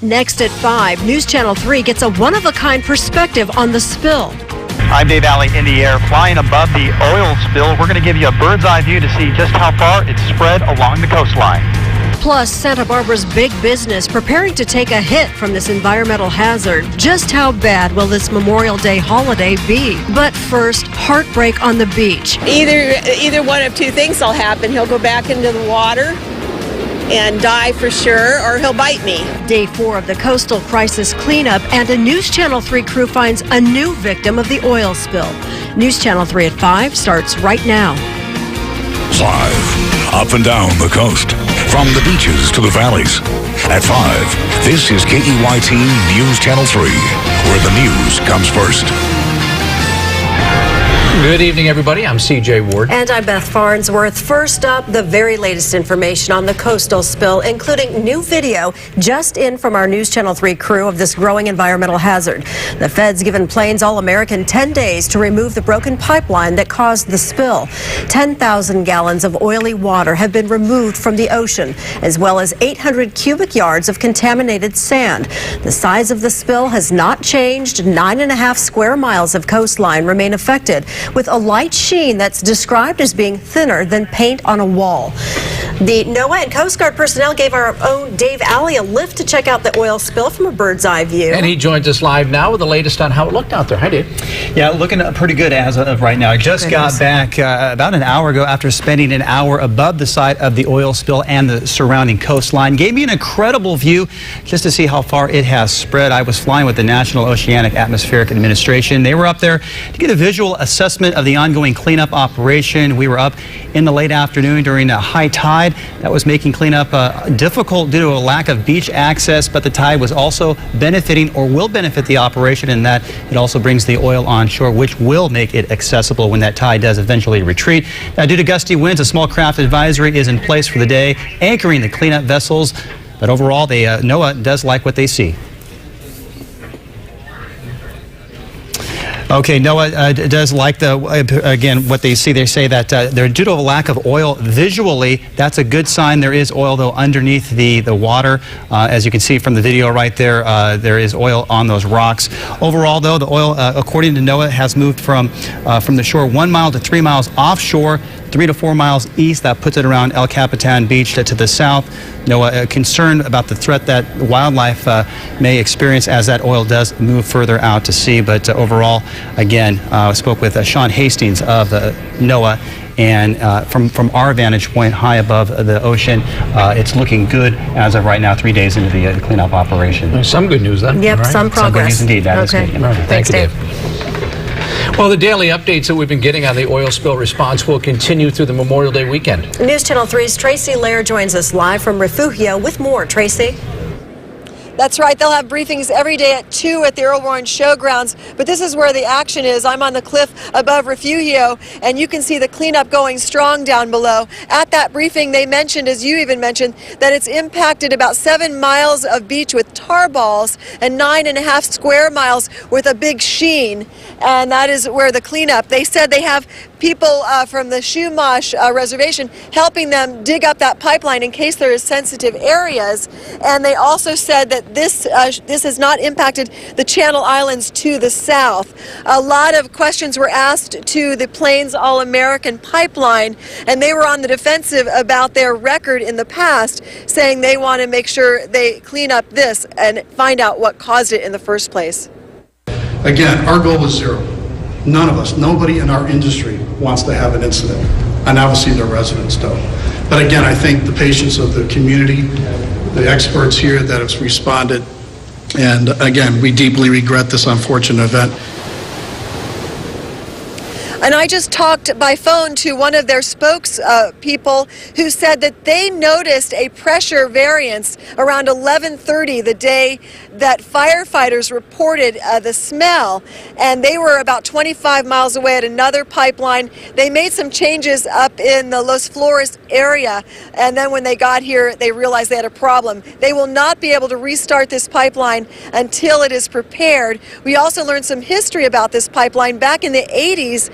Next at 5, News Channel 3 gets a one-of-a-kind perspective on the spill. I'm Dave Alley in the air, flying above the oil spill. We're going to give you a bird's eye view to see just how far it's spread along the coastline. Plus, Santa Barbara's big business preparing to take a hit from this environmental hazard. Just how bad will this Memorial Day holiday be? But first, heartbreak on the beach. Either one of two things will happen. He'll go back into the water and die for sure, or he'll bite me. Day 4 of the coastal crisis cleanup, and a News Channel 3 crew finds a new victim of the oil spill. News Channel 3 at 5 starts right now. Live, up and down the coast, from the beaches to the valleys. At 5, this is KEYT News Channel 3, where the news comes first. Good evening, everybody. I'm CJ Ward. And I'm Beth Farnsworth. First up, the very latest information on the coastal spill, including new video just in from our News Channel 3 crew of this growing environmental hazard. The feds given Plains All-American 10 days to remove the broken pipeline that caused the spill. 10,000 gallons of oily water have been removed from the ocean, as well as 800 cubic yards of contaminated sand. The size of the spill has not changed. 9.5 square miles of coastline remain affected, with a light sheen that's described as being thinner than paint on a wall. The NOAA and Coast Guard personnel gave our own Dave Alley a lift to check out the oil spill from a bird's eye view. And he joins us live now with the latest on how it looked out there. Hi, Dave. Yeah, looking pretty good as of right now. I just got back about an hour ago after spending an hour above the site of the oil spill and the surrounding coastline. Gave me an incredible view just to see how far it has spread. I was flying with the National Oceanic Atmospheric Administration. They were up there to get a visual assessment of the ongoing cleanup operation. We were up in the late afternoon during a high tide. That was making cleanup difficult due to a lack of beach access, but the tide was also benefiting or will benefit the operation in that it also brings the oil on shore, which will make it accessible when that tide does eventually retreat. Now, due to gusty winds, a small craft advisory is in place for the day, anchoring the cleanup vessels. But overall, NOAA does like what they see. Okay, NOAA does like again, what they see. They say that they're due to a lack of oil visually. That's a good sign. There is oil, though, underneath the water. As you can see from the video right there, there is oil on those rocks. Overall, though, the oil, according to NOAA, has moved from the shore 1 mile to 3 miles offshore, 3 to 4 miles east. That puts it around El Capitan Beach to the south. NOAA concerned about the threat that wildlife may experience as that oil does move further out to sea. But overall, again, I spoke with Sean Hastings of NOAA, and from our vantage point high above the ocean, it's looking good as of right now, 3 days into the cleanup operation. Some good news then. Yep, right. some progress. Some good news indeed. That is good. Right. Thanks, Thank you, Dave. Well, the daily updates that we've been getting on the oil spill response will continue through the Memorial Day weekend. News Channel 3's Tracy Lair joins us live from Refugio with more. Tracy? That's right. They'll have briefings every day at 2 at the Earl Warren Showgrounds. But this is where the action is. I'm on the cliff above Refugio, and you can see the cleanup going strong down below. At that briefing, they mentioned, as you even mentioned, that it's impacted about 7 miles of beach with tar balls and 9.5 square miles with a big sheen. And that is where the cleanup. They said they have people from the Chumash reservation helping them dig up that pipeline in case there is sensitive areas. And they also said that this has not impacted the Channel Islands to the south. A lot of questions were asked to the Plains All-American pipeline, and they were on the defensive about their record in the past, saying they want to make sure they clean up this and find out what caused it in the first place. Again, our goal is zero. None of us, nobody in our industry wants to have an incident, and obviously the residents don't. But again, I think the patience of the community, the experts here that have responded, and again, we deeply regret this unfortunate event. And I just talked by phone to one of their spokespeople who said that they noticed a pressure variance around 11:30 the day that firefighters reported the smell, and they were about 25 miles away at another pipeline. They made some changes up in the Los Flores area, and then when they got here, they realized they had a problem. They will not be able to restart this pipeline until it is repaired. We also learned some history about this pipeline. Back in the 80s,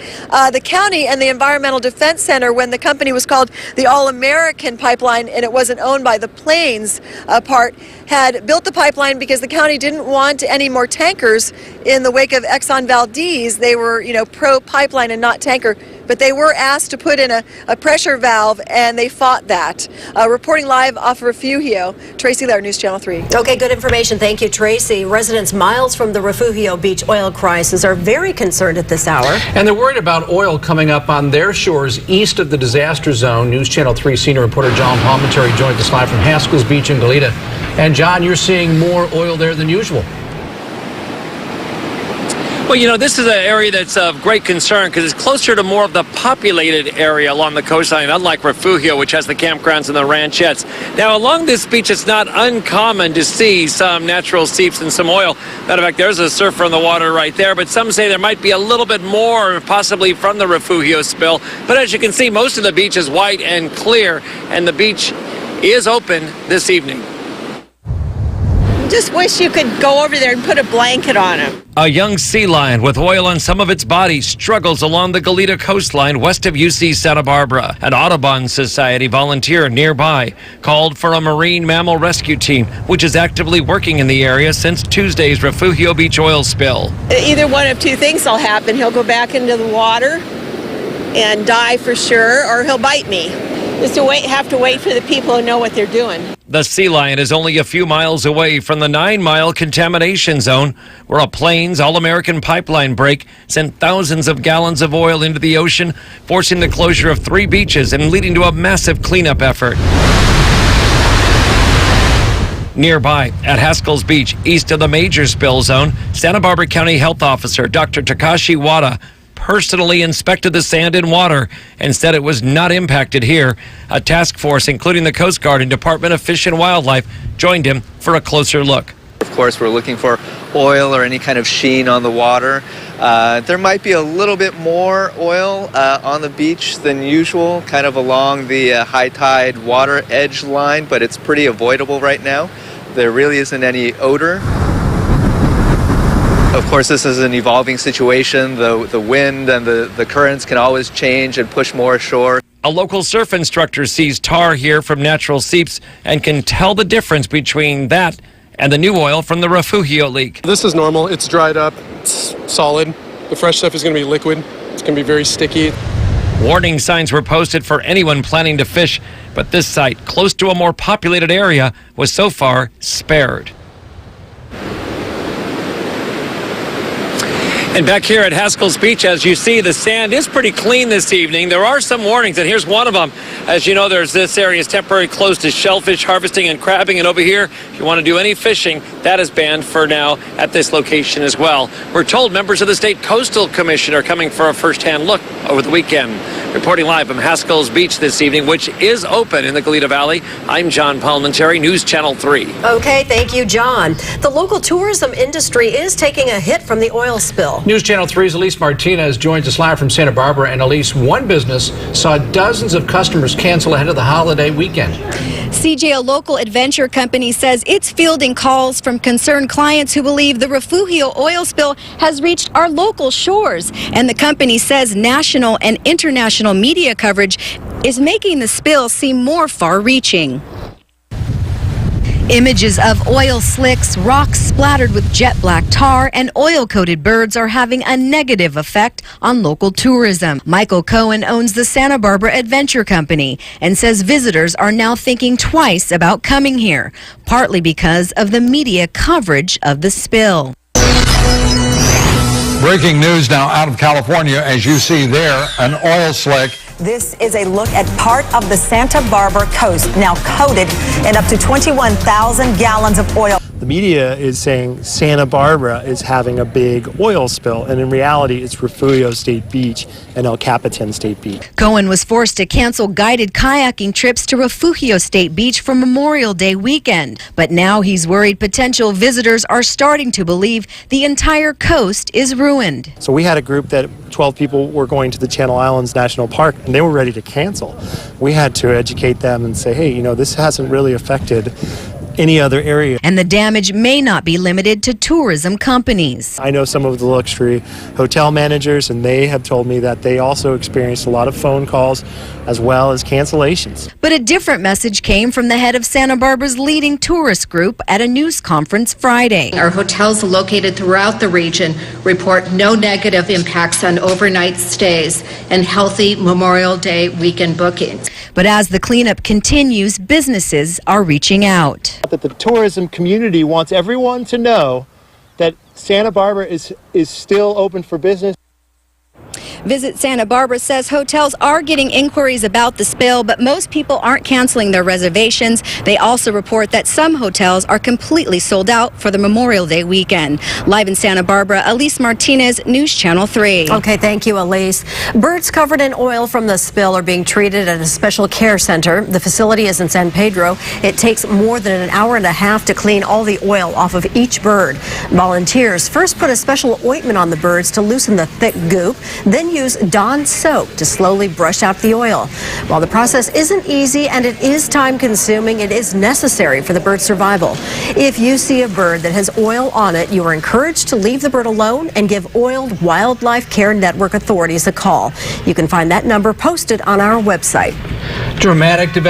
the county and the Environmental Defense Center, when the company was called the All-American Pipeline and it wasn't owned by the Plains part, had built the pipeline because the county didn't want any more tankers in the wake of Exxon Valdez. They were, pro-pipeline and not tanker. But they were asked to put in a pressure valve, and they fought that. Reporting live off Refugio, Tracy Lair, News Channel 3. Okay, good information. Thank you, Tracy. Residents miles from the Refugio Beach oil crisis are very concerned at this hour. And they're worried about oil coming up on their shores east of the disaster zone. News Channel 3 senior reporter John Palmentary joined us live from Haskell's Beach in Goleta. And John, you're seeing more oil there than usual. Well, this is an area that's of great concern because it's closer to more of the populated area along the coastline, unlike Refugio, which has the campgrounds and the ranchettes. Now, along this beach, it's not uncommon to see some natural seeps and some oil. Matter of fact, there's a surfer in the water right there, but some say there might be a little bit more, possibly from the Refugio spill. But as you can see, most of the beach is white and clear, and the beach is open this evening. Just wish you could go over there and put a blanket on him. A young sea lion with oil on some of its body struggles along the Goleta coastline west of UC Santa Barbara. An Audubon Society volunteer nearby called for a marine mammal rescue team, which is actively working in the area since Tuesday's Refugio Beach oil spill. Either one of two things will happen. He'll go back into the water and die for sure, or he'll bite me. Just have to wait for the people who know what they're doing. The sea lion is only a few miles away from the 9-mile contamination zone where a Plains All-American pipeline break sent thousands of gallons of oil into the ocean, forcing the closure of 3 beaches and leading to a massive cleanup effort. Nearby, at Haskell's Beach, east of the major spill zone, Santa Barbara County Health Officer Dr. Takashi Wada personally inspected the sand and water and said it was not impacted here. A task force, including the Coast Guard and Department of Fish and Wildlife, joined him for a closer look. Of course, we're looking for oil or any kind of sheen on the water. There might be a little bit more oil on the beach than usual, kind of along the high tide water edge line, but it's pretty avoidable right now. There really isn't any odor. Of course, this is an evolving situation. The wind and the currents can always change and push more ashore. A local surf instructor sees tar here from natural seeps and can tell the difference between that and the new oil from the Refugio leak. This is normal. It's dried up. It's solid. The fresh stuff is going to be liquid. It's going to be very sticky. Warning signs were posted for anyone planning to fish, but this site, close to a more populated area, was so far spared. And back here at Haskell's Beach, as you see, the sand is pretty clean this evening. There are some warnings, and here's one of them. As you know, this area is temporarily closed to shellfish harvesting and crabbing. And over here, if you want to do any fishing, that is banned for now at this location as well. We're told members of the State Coastal Commission are coming for a first-hand look over the weekend. Reporting live from Haskell's Beach this evening, which is open in the Goleta Valley, I'm John Palmentary, News Channel 3. Okay, thank you, John. The local tourism industry is taking a hit from the oil spill. News Channel 3's Elise Martinez joins us live from Santa Barbara. And Elise, one business saw dozens of customers cancel ahead of the holiday weekend. CJ, a local adventure company, says it's fielding calls from concerned clients who believe the Refugio oil spill has reached our local shores. And the company says national and international media coverage is making the spill seem more far-reaching. Images of oil slicks, rocks splattered with jet black tar, and oil-coated birds are having a negative effect on local tourism. Michael Cohen owns the Santa Barbara Adventure Company and says visitors are now thinking twice about coming here, partly because of the media coverage of the spill. Breaking news now out of California, as you see there, an oil slick. This is a look at part of the Santa Barbara coast, now coated in up to 21,000 gallons of oil. The media is saying Santa Barbara is having a big oil spill, and in reality, it's Refugio State Beach and El Capitan State Beach. Cohen was forced to cancel guided kayaking trips to Refugio State Beach for Memorial Day weekend. But now he's worried potential visitors are starting to believe the entire coast is ruined. So we had a group that 12 people were going to the Channel Islands National Park, and they were ready to cancel. We had to educate them and say, hey, this hasn't really affected any other area. And the damage may not be limited to tourism companies. I know some of the luxury hotel managers, and they have told me that they also experienced a lot of phone calls as well as cancellations. But a different message came from the head of Santa Barbara's leading tourist group at a news conference Friday. Our hotels located throughout the region report no negative impacts on overnight stays and healthy Memorial Day weekend bookings. But as the cleanup continues, businesses are reaching out. That the tourism community wants everyone to know that Santa Barbara is still open for business. Visit Santa Barbara says hotels are getting inquiries about the spill, but most people aren't canceling their reservations. They also report that some hotels are completely sold out for the Memorial Day weekend. Live in Santa Barbara, Elise Martinez, News Channel 3. Okay, thank you, Elise. Birds covered in oil from the spill are being treated at a special care center. The facility is in San Pedro. It takes more than an hour and a half to clean all the oil off of each bird. Volunteers first put a special ointment on the birds to loosen the thick goop, then use Dawn soap to slowly brush out the oil. While the process isn't easy and it is time-consuming, it is necessary for the bird's survival. If you see a bird that has oil on it, you are encouraged to leave the bird alone and give Oiled Wildlife Care Network authorities a call. You can find that number posted on our website. Dramatic development.